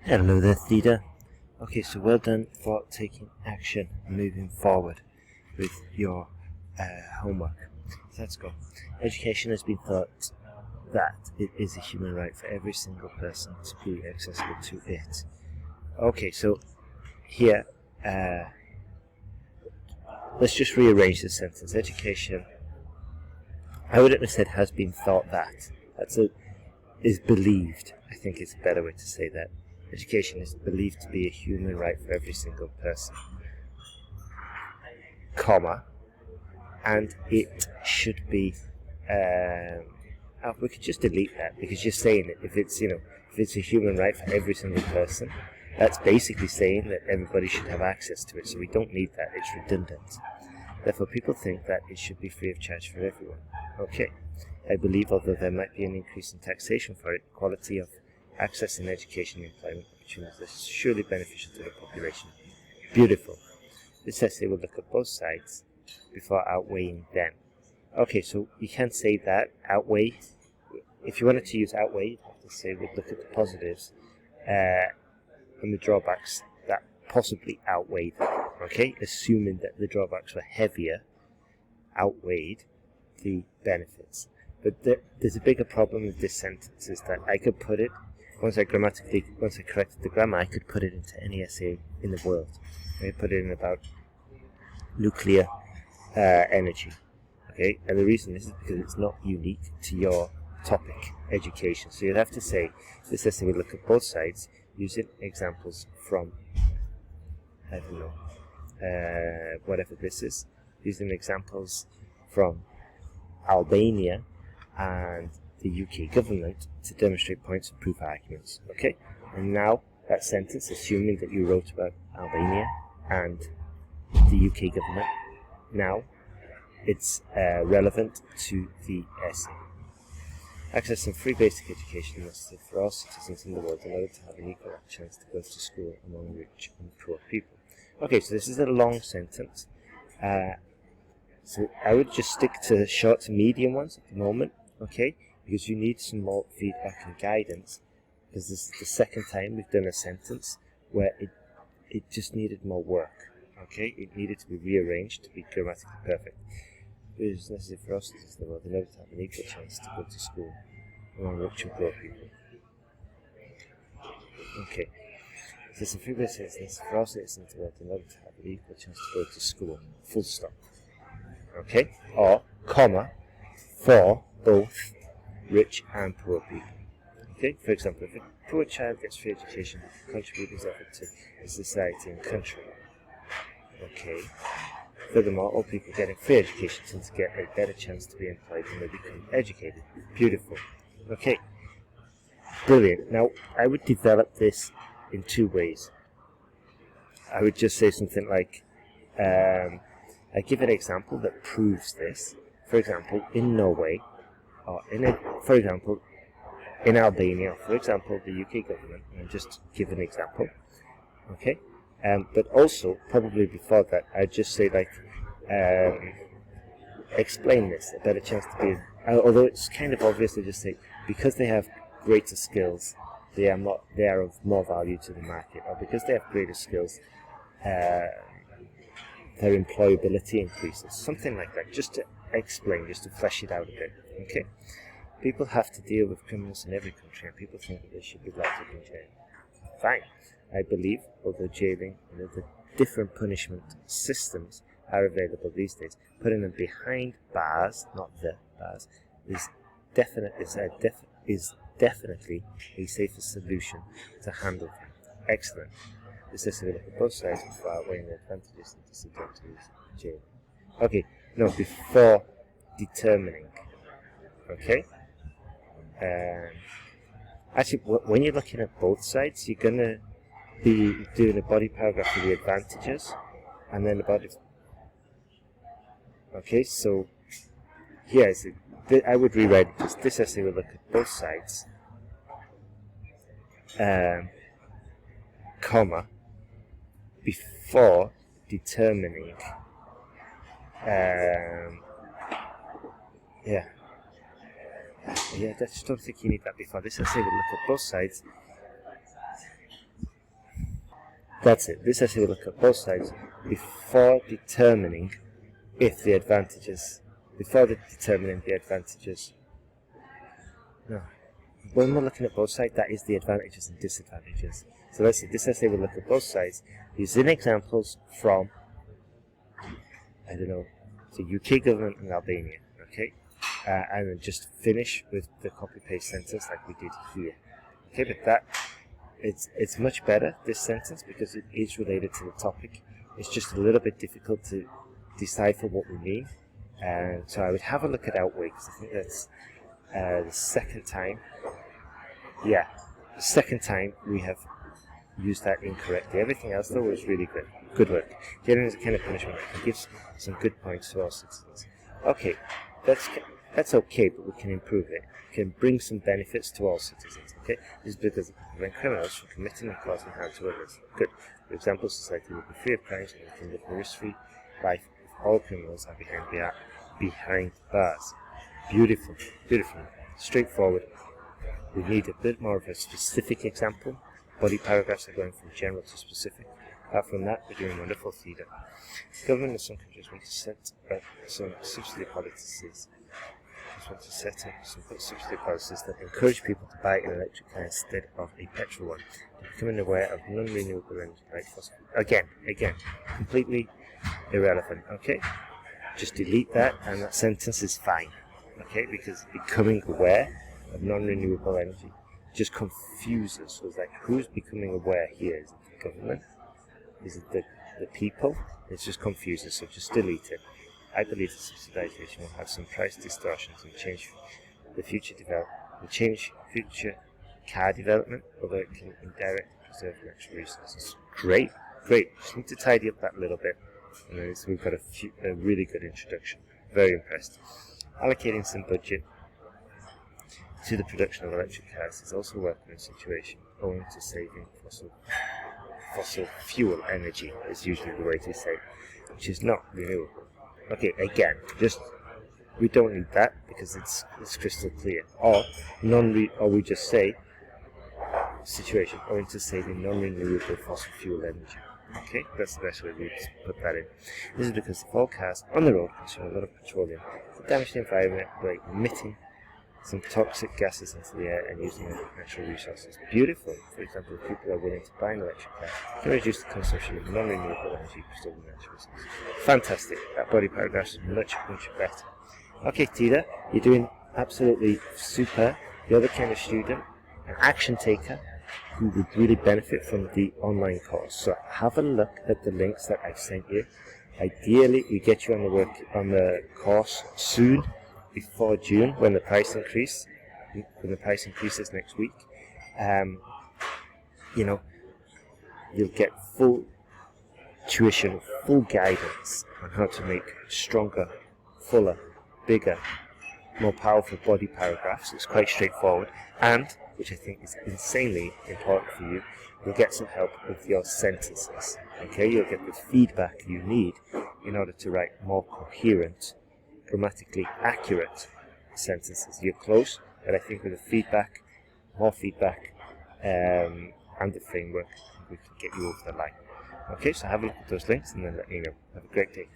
Hello there, Thida. Okay, so well done for taking action and moving forward with your homework. So let's go. Education has been thought that it is a human right for every single person to be accessible to it. Okay, so here, let's just rearrange the sentence. Education, I wouldn't have said has been thought that. Is believed. I think it's a better way to say that. Education is believed to be a human right for every single person, comma, and it should be, we could just delete that, because you're saying that if it's a human right for every single person, that's basically saying that everybody should have access to it, so we don't need that, it's redundant. Therefore, people think that it should be free of charge for everyone. Okay, I believe, although there might be an increase in taxation for it, quality of access in education and employment opportunities is surely beneficial to the population. Beautiful. This essay will look at both sides before outweighing them. Okay, so you can say that, outweigh. If you wanted to use outweigh, you'd have to say we'll look at the positives and the drawbacks that possibly outweigh them. Okay, assuming that the drawbacks were heavier, outweighed the benefits. But there's a bigger problem with this sentence, is that I could put it, once I corrected the grammar, I could put it into any essay in the world. I could put it in about nuclear energy. Okay, and the reason is because it's not unique to your topic, education. So you'd have to say, this essay will look at both sides, using examples from, I don't know, whatever this is, using examples from Albania and the UK government to demonstrate points and prove arguments. Okay, and now that sentence, assuming that you wrote about Albania and the UK government, now it's relevant to the essay. Accessing free basic education must for all citizens in the world in order to have an equal chance to go to school among rich and poor people. Okay, so this is a long sentence. So I would just stick to short to medium ones at the moment, okay? Because you need some more feedback and guidance, because this is the second time we've done a sentence where it just needed more work, okay? It needed to be rearranged to be grammatically perfect. It is necessary for us in the world in order to have an equal chance to go to school among rich and poor people. Okay. So some free basic is for all citizens in the world in order to have an equal chance to go to school. Full stop. Okay, or comma, for both rich and poor people. Okay, for example, if a poor child gets free education, contribute his effort to his society and country. Okay. Furthermore, all people getting free education tend to get a better chance to be employed when they become educated. Beautiful. Okay. Brilliant. Now, I would develop this in two ways. I would just say something like, I give an example that proves this. For example, in Norway, or for example, in Albania, for example, the UK government, and just give an example, okay? But also, probably before that, I'd just say like, explain this, a better chance to be, although it's kind of obvious to just say, because they have greater skills, they are of more value to the market, or because they have greater skills, their employability increases, something like that, just to explain, just to flesh it out a bit, okay? People have to deal with criminals in every country, and people think that they should be locked up in jail. Fine. I believe, although jailing and other different punishment systems are available these days, putting them behind bars, not the bars, is definitely a safer solution to handle them. Excellent. This is available at both sides before outweighing the advantages and disadvantages of jail. Okay, no, before determining. Okay? Actually, when you're looking at both sides, you're going to be doing a body paragraph for the advantages, and then the body. Okay, so here I would rewrite this essay will look at both sides, comma, before determining, I just don't think you need that before. This essay will look at both sides That's it. This essay will look at both sides before determining if the advantages, no. When we're looking at both sides, that is the advantages and disadvantages. So let's see, this essay will look at both sides, using examples from, I don't know, the UK government and Albania, okay? And then just finish with the copy-paste sentence like we did here. Okay, but that, it's much better, this sentence, because it is related to the topic. It's just a little bit difficult to decipher what we mean. And so I would have a look at outweigh, because I think that's the second time. Yeah, the second time we have used that incorrectly. Everything else though was really good. Good work. Getting is a kind of punishment that gives some good points to our citizens. Okay, that's okay, but we can improve it. We can bring some benefits to all citizens. Okay, this is because it can prevent criminals from committing and causing harm to others. Good. For example, society will be free of crimes and we can live a risk-free life if all criminals are behind bars. Beautiful, beautiful, straightforward. We need a bit more of a specific example. Body paragraphs are going from general to specific. Apart from that, we're doing wonderful Thida. Government in some countries want to set up some subsidy policies. That encourage people to buy an electric car instead of a petrol one. They're becoming aware of non-renewable energy like fossil. Again, completely irrelevant. Okay, just delete that, and that sentence is fine. Okay, because becoming aware of non-renewable energy just confuses. So it's like, who's becoming aware here? Is it the government? Is it the people? It's just confuses, so just delete it. I believe the subsidization will have some price distortions and change future car development, although it can indirectly preserve natural resources. Great. Just need to tidy up that a little bit, and then we've got a really good introduction. Very impressed. Allocating some budget to the production of electric cars is also a welcome situation, owing to saving fossil fuel energy, is usually the way to say it, which is not renewable. Okay, again, we don't need that because it's crystal clear. Or we just say situation owing to saving non-renewable fossil fuel energy. Okay, that's the best way to put that in. This is because all cars on the road consume a lot of petroleum, damage the environment by emitting some toxic gases into the air and using natural resources. Beautiful. For example, if people are willing to buy an electric car, they can reduce the consumption of non-renewable energy stored in natural resources. Fantastic. That body paragraph is much better. Okay, Thida, you're doing absolutely super. You're the kind of student, an action taker, who would really benefit from the online course. So have a look at the links that I've sent you. Ideally, we get you on the course soon, before June, when the price increases next week. You'll get full tuition, full guidance on how to make stronger, fuller, bigger, more powerful body paragraphs. It's quite straightforward, and which I think is insanely important for you, you'll get some help with your sentences. Okay, you'll get the feedback you need in order to write more coherent, grammatically accurate sentences. You're close, but I think with the feedback, more feedback, and the framework, we can get you over the line. Okay, so have a look at those links and then let me know. Have a great day.